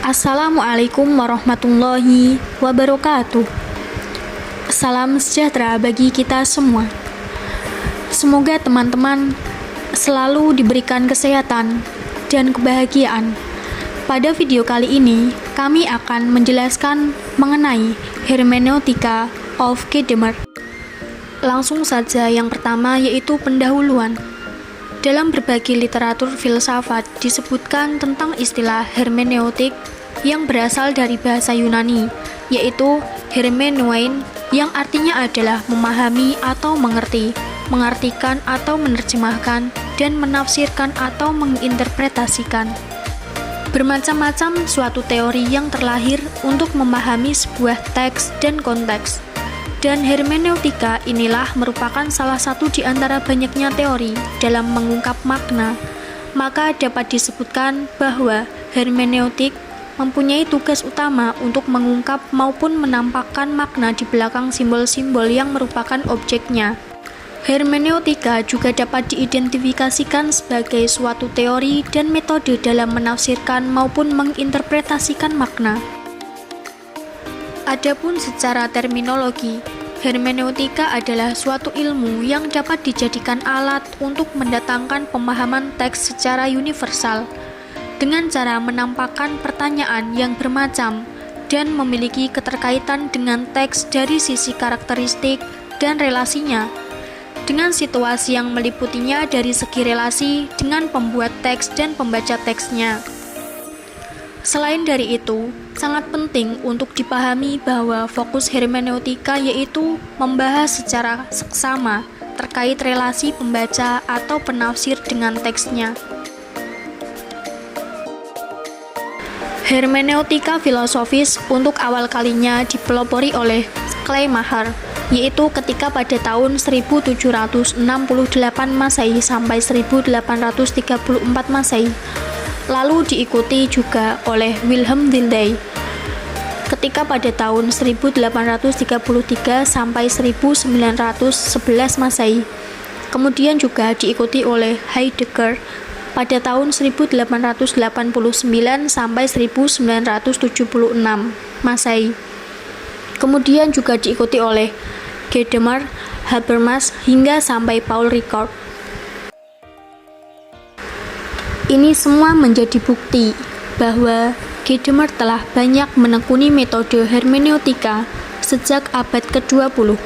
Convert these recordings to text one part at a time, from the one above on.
Assalamualaikum warahmatullahi wabarakatuh. Salam sejahtera bagi kita semua. Semoga teman-teman selalu diberikan kesehatan dan kebahagiaan. Pada video kali ini, kami akan menjelaskan mengenai hermeneutika of Gadamer. Langsung saja yang pertama yaitu pendahuluan. Dalam berbagai literatur filsafat disebutkan tentang istilah hermeneutik yang berasal dari bahasa Yunani, yaitu hermeneuein, yang artinya adalah memahami atau mengerti, mengartikan atau menerjemahkan, dan menafsirkan atau menginterpretasikan. Bermacam-macam suatu teori yang terlahir untuk memahami sebuah teks dan konteks. Dan hermeneutika inilah merupakan salah satu di antara banyaknya teori dalam mengungkap makna. Maka dapat disebutkan bahwa hermeneutik mempunyai tugas utama untuk mengungkap maupun menampakkan makna di belakang simbol-simbol yang merupakan objeknya. Hermeneutika juga dapat diidentifikasikan sebagai suatu teori dan metode dalam menafsirkan maupun menginterpretasikan makna. Adapun secara terminologi, hermeneutika adalah suatu ilmu yang dapat dijadikan alat untuk mendatangkan pemahaman teks secara universal dengan cara menampakkan pertanyaan yang bermacam dan memiliki keterkaitan dengan teks dari sisi karakteristik dan relasinya, dengan situasi yang meliputinya dari segi relasi dengan pembuat teks dan pembaca teksnya. Selain dari itu, sangat penting untuk dipahami bahwa fokus hermeneutika yaitu membahas secara seksama terkait relasi pembaca atau penafsir dengan teksnya. Hermeneutika filosofis untuk awal kalinya dipelopori oleh Schleiermacher, yaitu ketika pada tahun 1768 Masehi sampai 1834 Masehi. Lalu diikuti juga oleh Wilhelm Dilthey ketika pada tahun 1833 sampai 1911 Masehi. Kemudian juga diikuti oleh Heidegger pada tahun 1889 sampai 1976 Masehi. Kemudian juga diikuti oleh Gadamer, Habermas hingga sampai Paul Ricoeur. Ini semua menjadi bukti bahwa Gadamer telah banyak menekuni metode hermeneutika sejak abad ke-20.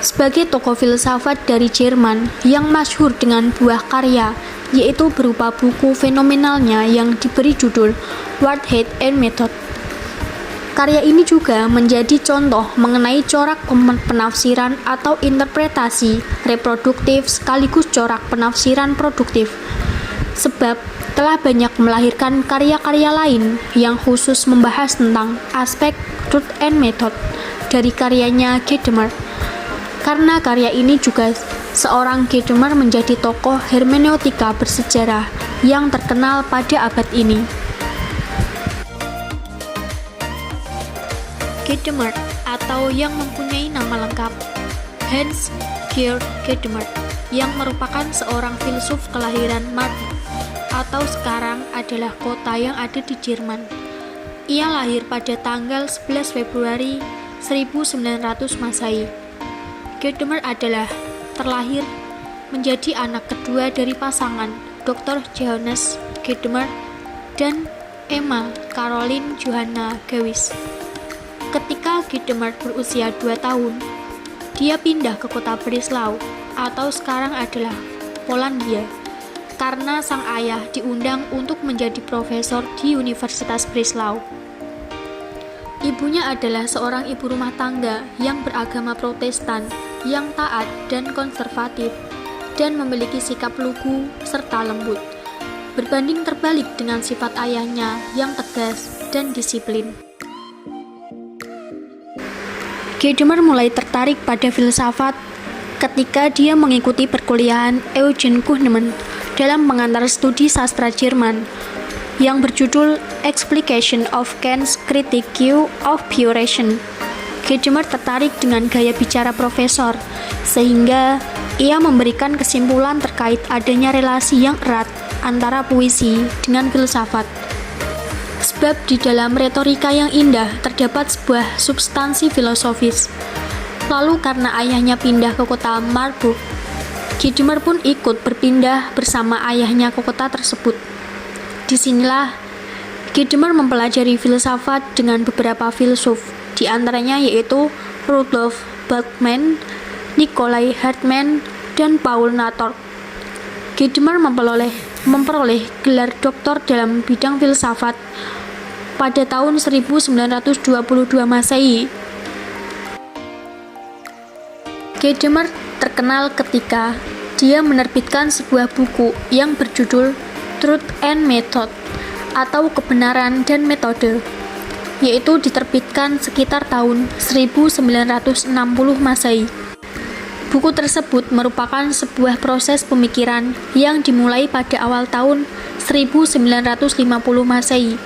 Sebagai tokoh filsafat dari Jerman yang masyhur dengan buah karya, yaitu berupa buku fenomenalnya yang diberi judul Wahrheit and Method. Karya ini juga menjadi contoh mengenai corak penafsiran atau interpretasi reproduktif sekaligus corak penafsiran produktif. Sebab telah banyak melahirkan karya-karya lain yang khusus membahas tentang aspek truth and method dari karyanya Gadamer. Karena karya ini juga seorang Gadamer menjadi tokoh hermeneutika bersejarah yang terkenal pada abad ini. Gadamer atau yang mempunyai nama lengkap Hans Georg Gadamer, yang merupakan seorang filsuf kelahiran Marburg atau sekarang adalah kota yang ada di Jerman. Ia lahir pada tanggal 11 Februari 1900 Masehi. Gadamer adalah terlahir menjadi anak kedua dari pasangan Dr. Johannes Gadamer dan Emma Caroline Johanna Gewitz. Ketika Gadamer berusia 2 tahun, dia pindah ke kota Breslau atau sekarang adalah Polandia karena sang ayah diundang untuk menjadi profesor di Universitas Breslau. Ibunya adalah seorang ibu rumah tangga yang beragama Protestan, yang taat dan konservatif, dan memiliki sikap lugu serta lembut, berbanding terbalik dengan sifat ayahnya yang tegas dan disiplin. Gadamer mulai tertarik pada filsafat ketika dia mengikuti perkuliahan Eugen Kuhnemann dalam pengantar studi sastra Jerman yang berjudul Explication of Kant's Critique of Pure Reason. Gadamer tertarik dengan gaya bicara profesor, sehingga ia memberikan kesimpulan terkait adanya relasi yang erat antara puisi dengan filsafat. sebab di dalam retorika yang indah terdapat sebuah substansi filosofis. Lalu karena ayahnya pindah ke kota Marburg, Gadamer pun ikut berpindah bersama ayahnya ke kota tersebut. Disinilah Gadamer mempelajari filsafat dengan beberapa filsuf, di antaranya yaitu Rudolf Bultmann, Nikolai Hartmann, dan Paul Nator. Gadamer memperoleh gelar doktor dalam bidang filsafat pada tahun 1922 Masehi. Gadamer terkenal ketika dia menerbitkan sebuah buku yang berjudul Truth and Method atau Kebenaran dan Metode, yaitu diterbitkan sekitar tahun 1960 Masehi. Buku tersebut merupakan sebuah proses pemikiran yang dimulai pada awal tahun 1950 Masehi.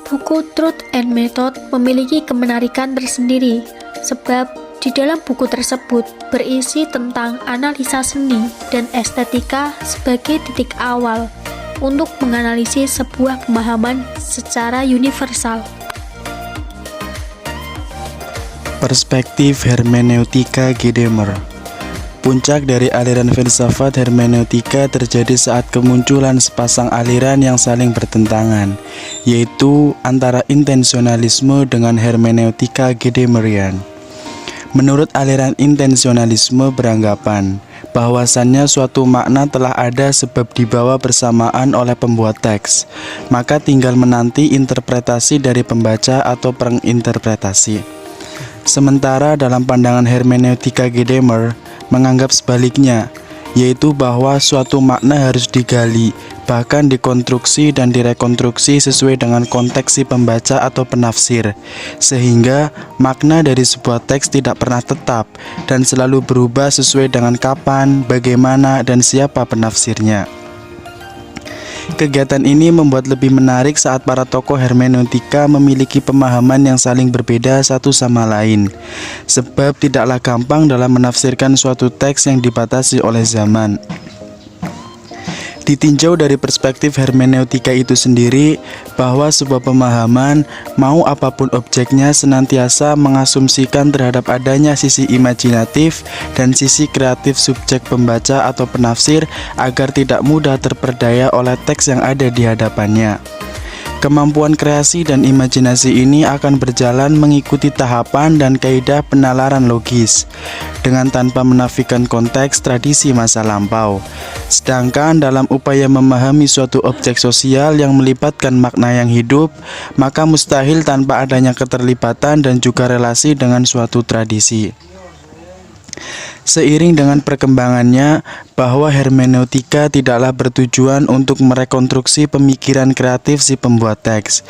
Buku Truth and Method memiliki kemenarikan tersendiri, sebab di dalam buku tersebut berisi tentang analisa seni dan estetika sebagai titik awal untuk menganalisis sebuah pemahaman secara universal. Perspektif hermeneutika Gadamer. Puncak dari aliran filsafat hermeneutika terjadi saat kemunculan sepasang aliran yang saling bertentangan, yaitu antara intensionalisme dengan hermeneutika Gadamerian. Menurut aliran intensionalisme beranggapan bahwasannya suatu makna telah ada sebab dibawa bersamaan oleh pembuat teks, maka tinggal menanti interpretasi dari pembaca atau penginterpretasi. Sementara dalam pandangan hermeneutika Gadamer menganggap sebaliknya, yaitu bahwa suatu makna harus digali, bahkan dikonstruksi dan direkonstruksi sesuai dengan konteks si pembaca atau penafsir, sehingga makna dari sebuah teks tidak pernah tetap dan selalu berubah sesuai dengan kapan, bagaimana, dan siapa penafsirnya. Kegiatan ini membuat lebih menarik saat para tokoh hermeneutika memiliki pemahaman yang saling berbeda satu sama lain, sebab tidaklah gampang dalam menafsirkan suatu teks yang dibatasi oleh zaman. Ditinjau dari perspektif hermeneutika itu sendiri, bahwa sebuah pemahaman, mau apapun objeknya, senantiasa mengasumsikan terhadap adanya sisi imajinatif dan sisi kreatif subjek pembaca atau penafsir agar tidak mudah terperdaya oleh teks yang ada di hadapannya. Kemampuan kreasi dan imajinasi ini akan berjalan mengikuti tahapan dan kaidah penalaran logis, dengan tanpa menafikan konteks tradisi masa lampau. Sedangkan dalam upaya memahami suatu objek sosial yang melibatkan makna yang hidup, maka mustahil tanpa adanya keterlibatan dan juga relasi dengan suatu tradisi. Seiring dengan perkembangannya, bahwa hermeneutika tidaklah bertujuan untuk merekonstruksi pemikiran kreatif si pembuat teks,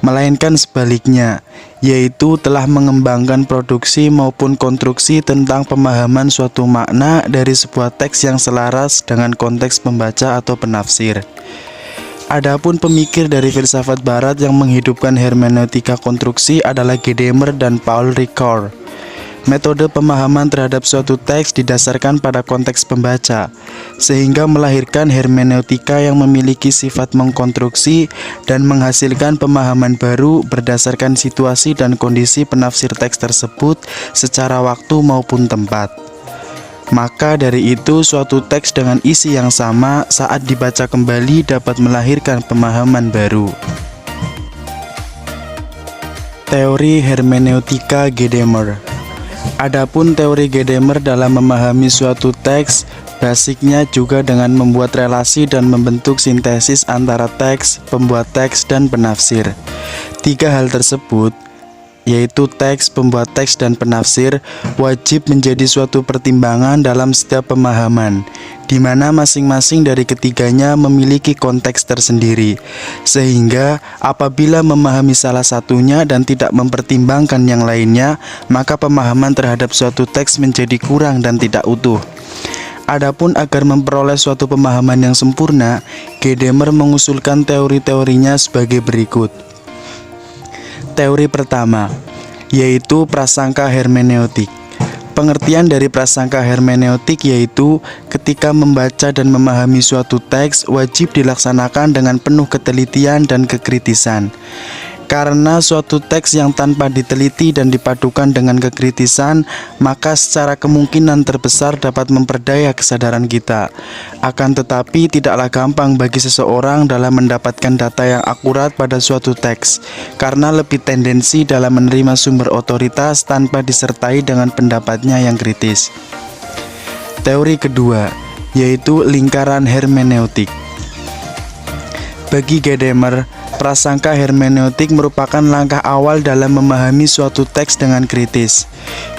melainkan sebaliknya, yaitu telah mengembangkan produksi maupun konstruksi tentang pemahaman suatu makna dari sebuah teks yang selaras dengan konteks pembaca atau penafsir. Adapun pemikir dari filsafat barat yang menghidupkan hermeneutika konstruksi adalah Gadamer dan Paul Ricoeur. Metode pemahaman terhadap suatu teks didasarkan pada konteks pembaca, sehingga melahirkan hermeneutika yang memiliki sifat mengkonstruksi dan menghasilkan pemahaman baru berdasarkan situasi dan kondisi penafsir teks tersebut secara waktu maupun tempat. Maka dari itu, suatu teks dengan isi yang sama saat dibaca kembali dapat melahirkan pemahaman baru. Teori hermeneutika Gadamer. Adapun teori Gadamer dalam memahami suatu teks, basicnya juga dengan membuat relasi dan membentuk sintesis antara teks, pembuat teks, dan penafsir. Tiga hal tersebut, yaitu teks, pembuat teks, dan penafsir, wajib menjadi suatu pertimbangan dalam setiap pemahaman, di mana masing-masing dari ketiganya memiliki konteks tersendiri, sehingga apabila memahami salah satunya dan tidak mempertimbangkan yang lainnya, maka pemahaman terhadap suatu teks menjadi kurang dan tidak utuh. Adapun agar memperoleh suatu pemahaman yang sempurna, Gadamer mengusulkan teori-teorinya sebagai berikut. Teori pertama, yaitu prasangka hermeneutik. Pengertian dari prasangka hermeneutik yaitu ketika membaca dan memahami suatu teks wajib dilaksanakan dengan penuh ketelitian dan kekritisan. Karena suatu teks yang tanpa diteliti dan dipadukan dengan kekritisan, maka secara kemungkinan terbesar dapat memperdaya kesadaran kita. Akan tetapi tidaklah gampang bagi seseorang dalam mendapatkan data yang akurat pada suatu teks, karena lebih tendensi dalam menerima sumber otoritas tanpa disertai dengan pendapatnya yang kritis. Teori kedua, yaitu lingkaran hermeneutik. Bagi Gadamer, prasangka hermeneutik merupakan langkah awal dalam memahami suatu teks dengan kritis.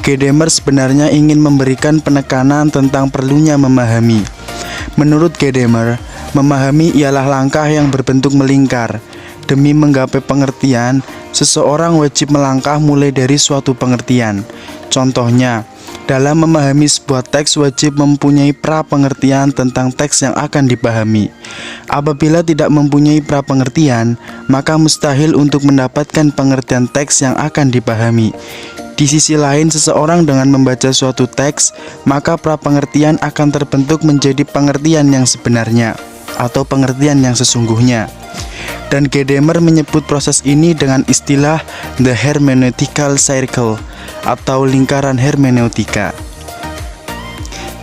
Gadamer sebenarnya ingin memberikan penekanan tentang perlunya memahami. Menurut Gadamer, memahami ialah langkah yang berbentuk melingkar. Demi menggapai pengertian, seseorang wajib melangkah mulai dari suatu pengertian. Contohnya, dalam memahami sebuah teks wajib mempunyai pra-pengertian tentang teks yang akan dipahami. Apabila tidak mempunyai pra-pengertian, maka mustahil untuk mendapatkan pengertian teks yang akan dipahami. Di sisi lain, seseorang dengan membaca suatu teks, maka pra-pengertian akan terbentuk menjadi pengertian yang sebenarnya atau pengertian yang sesungguhnya. Dan Gadamer menyebut proses ini dengan istilah the hermeneutical circle atau lingkaran hermeneutika.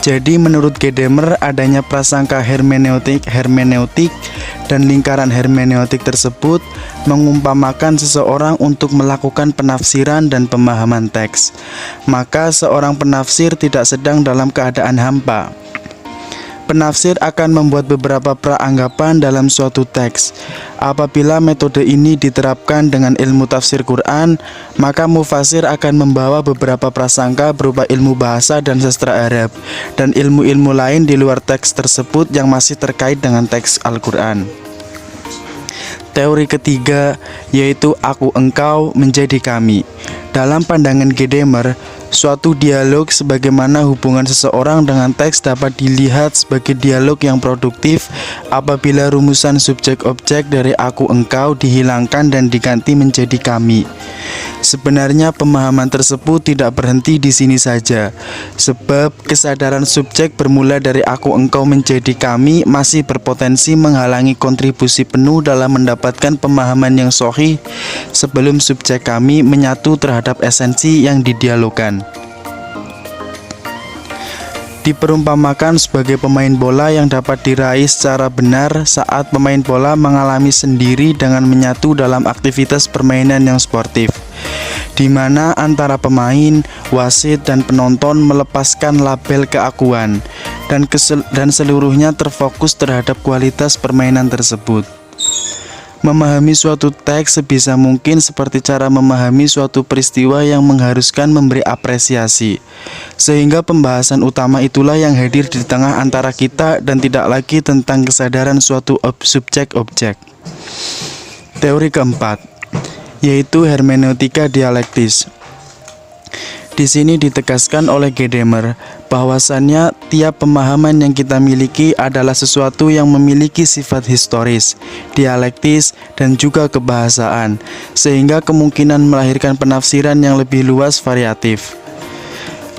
Jadi menurut Gadamer adanya prasangka hermeneutik dan lingkaran hermeneutik tersebut mengumpamakan seseorang untuk melakukan penafsiran dan pemahaman teks. Maka seorang penafsir tidak sedang dalam keadaan hampa. Penafsir akan membuat beberapa praanggapan dalam suatu teks. Apabila metode ini diterapkan dengan ilmu tafsir Quran, maka mufasir akan membawa beberapa prasangka berupa ilmu bahasa dan sastra Arab, dan ilmu-ilmu lain di luar teks tersebut yang masih terkait dengan teks Al-Quran. Teori ketiga, yaitu aku engkau menjadi kami. Dalam pandangan Gadamer, suatu dialog sebagaimana hubungan seseorang dengan teks dapat dilihat sebagai dialog yang produktif apabila rumusan subjek-objek dari aku engkau dihilangkan dan diganti menjadi kami. Sebenarnya pemahaman tersebut tidak berhenti di sini saja, sebab kesadaran subjek bermula dari aku engkau menjadi kami masih berpotensi menghalangi kontribusi penuh dalam mendapatkan pemahaman yang sahih sebelum subjek kami menyatu terhadap esensi yang didialogkan. Diperumpamakan sebagai pemain bola yang dapat diraih secara benar saat pemain bola mengalami sendiri dengan menyatu dalam aktivitas permainan yang sportif, di mana antara pemain, wasit, dan penonton melepaskan label keakuan dan seluruhnya terfokus terhadap kualitas permainan tersebut. Memahami suatu teks sebisa mungkin seperti cara memahami suatu peristiwa yang mengharuskan memberi apresiasi, sehingga pembahasan utama itulah yang hadir di tengah antara kita dan tidak lagi tentang kesadaran suatu subjek-objek. Teori keempat, yaitu hermeneutika dialektis. Di sini ditegaskan oleh Gadamer bahwasannya tiap pemahaman yang kita miliki adalah sesuatu yang memiliki sifat historis, dialektis, dan juga kebahasaan, sehingga kemungkinan melahirkan penafsiran yang lebih luas variatif.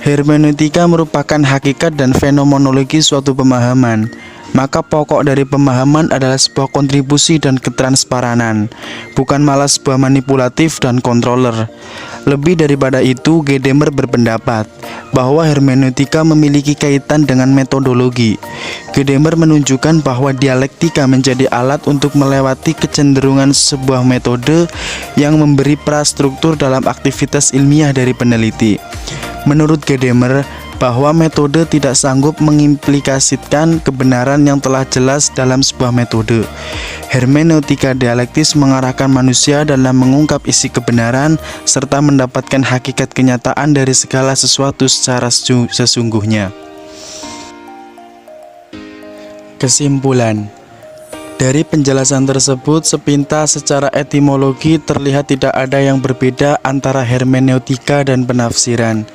Hermeneutika merupakan hakikat dan fenomenologi suatu pemahaman. Maka pokok dari pemahaman adalah sebuah kontribusi dan ketransparanan, bukan malah sebuah manipulatif dan kontroler. Lebih daripada itu, Gadamer berpendapat bahwa hermeneutika memiliki kaitan dengan metodologi. Gadamer menunjukkan bahwa dialektika menjadi alat untuk melewati kecenderungan sebuah metode yang memberi prastruktur dalam aktivitas ilmiah dari peneliti. Menurut Gadamer, bahwa metode tidak sanggup mengimplikasikan kebenaran yang telah jelas dalam sebuah metode. Hermeneutika dialektis mengarahkan manusia dalam mengungkap isi kebenaran serta mendapatkan hakikat kenyataan dari segala sesuatu secara sesungguhnya. Kesimpulan, dari penjelasan tersebut sepintas secara etimologi terlihat tidak ada yang berbeda antara hermeneutika dan penafsiran.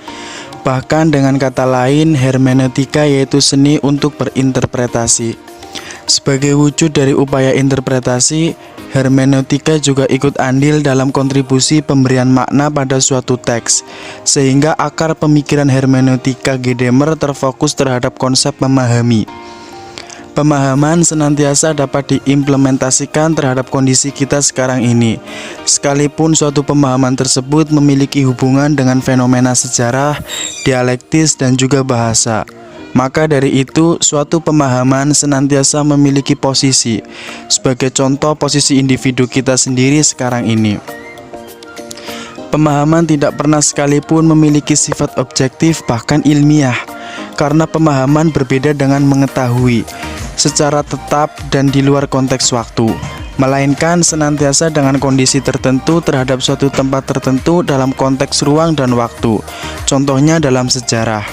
Bahkan dengan kata lain, hermeneutika yaitu seni untuk berinterpretasi. Sebagai wujud dari upaya interpretasi, hermeneutika juga ikut andil dalam kontribusi pemberian makna pada suatu teks, sehingga akar pemikiran hermeneutika Gadamer terfokus terhadap konsep memahami. Pemahaman senantiasa dapat diimplementasikan terhadap kondisi kita sekarang ini, sekalipun suatu pemahaman tersebut memiliki hubungan dengan fenomena sejarah, dialektis, dan juga bahasa. Maka dari itu, suatu pemahaman senantiasa memiliki posisi. Sebagai contoh, posisi individu kita sendiri sekarang ini. Pemahaman tidak pernah sekalipun memiliki sifat objektif bahkan ilmiah, karena pemahaman berbeda dengan mengetahui secara tetap dan di luar konteks waktu, melainkan senantiasa dengan kondisi tertentu terhadap suatu tempat tertentu dalam konteks ruang dan waktu. Contohnya dalam sejarah.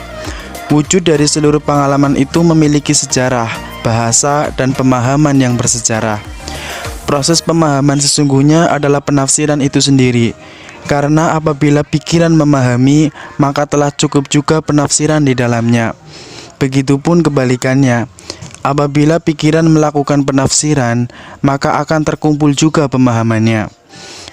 Wujud dari seluruh pengalaman itu memiliki sejarah, bahasa, dan pemahaman yang bersejarah. Proses pemahaman sesungguhnya adalah penafsiran itu sendiri, karena apabila pikiran memahami, maka telah cukup juga penafsiran di dalamnya. Begitupun kebalikannya, apabila pikiran melakukan penafsiran, maka akan terkumpul juga pemahamannya.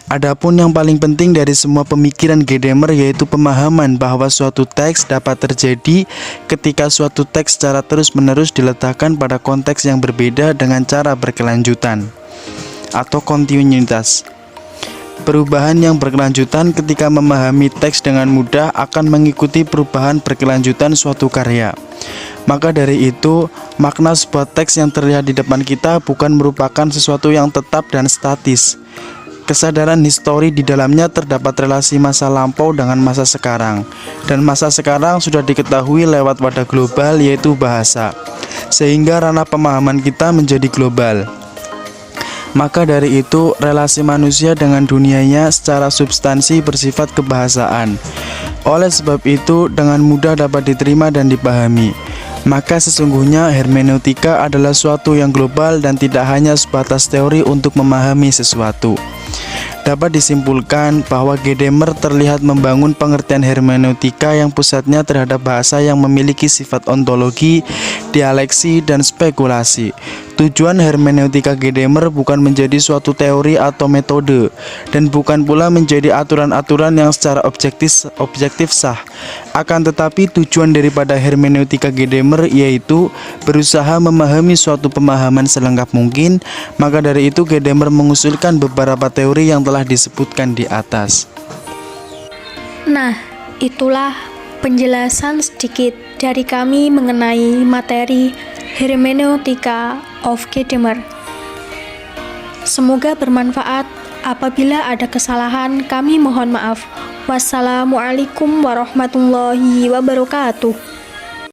Adapun yang paling penting dari semua pemikiran Gadamer yaitu pemahaman bahwa suatu teks dapat terjadi ketika suatu teks secara terus-menerus diletakkan pada konteks yang berbeda dengan cara berkelanjutan atau kontinuitas. Perubahan yang berkelanjutan ketika memahami teks dengan mudah akan mengikuti perubahan berkelanjutan suatu karya. Maka dari itu, makna sebuah teks yang terlihat di depan kita bukan merupakan sesuatu yang tetap dan statis. Kesadaran histori di dalamnya terdapat relasi masa lampau dengan masa sekarang, dan masa sekarang sudah diketahui lewat wadah global yaitu bahasa, sehingga ranah pemahaman kita menjadi global. Maka dari itu, relasi manusia dengan dunianya secara substansi bersifat kebahasaan. Oleh sebab itu, dengan mudah dapat diterima dan dipahami. Maka sesungguhnya hermeneutika adalah suatu yang global dan tidak hanya sebatas teori untuk memahami sesuatu. Dapat disimpulkan bahwa Gadamer terlihat membangun pengertian hermeneutika yang pusatnya terhadap bahasa yang memiliki sifat ontologi, dialeksi, dan spekulasi. Tujuan hermeneutika Gadamer bukan menjadi suatu teori atau metode, dan bukan pula menjadi aturan-aturan yang secara objektif sah. Akan tetapi tujuan daripada hermeneutika Gadamer yaitu berusaha memahami suatu pemahaman selengkap mungkin. Maka dari itu Gadamer mengusulkan beberapa teori yang telah disebutkan di atas. Nah, itulah penjelasan sedikit dari kami mengenai materi hermeneutika of Gadamer. Semoga bermanfaat. Apabila ada kesalahan, kami mohon maaf. Wassalamualaikum warahmatullahi wabarakatuh.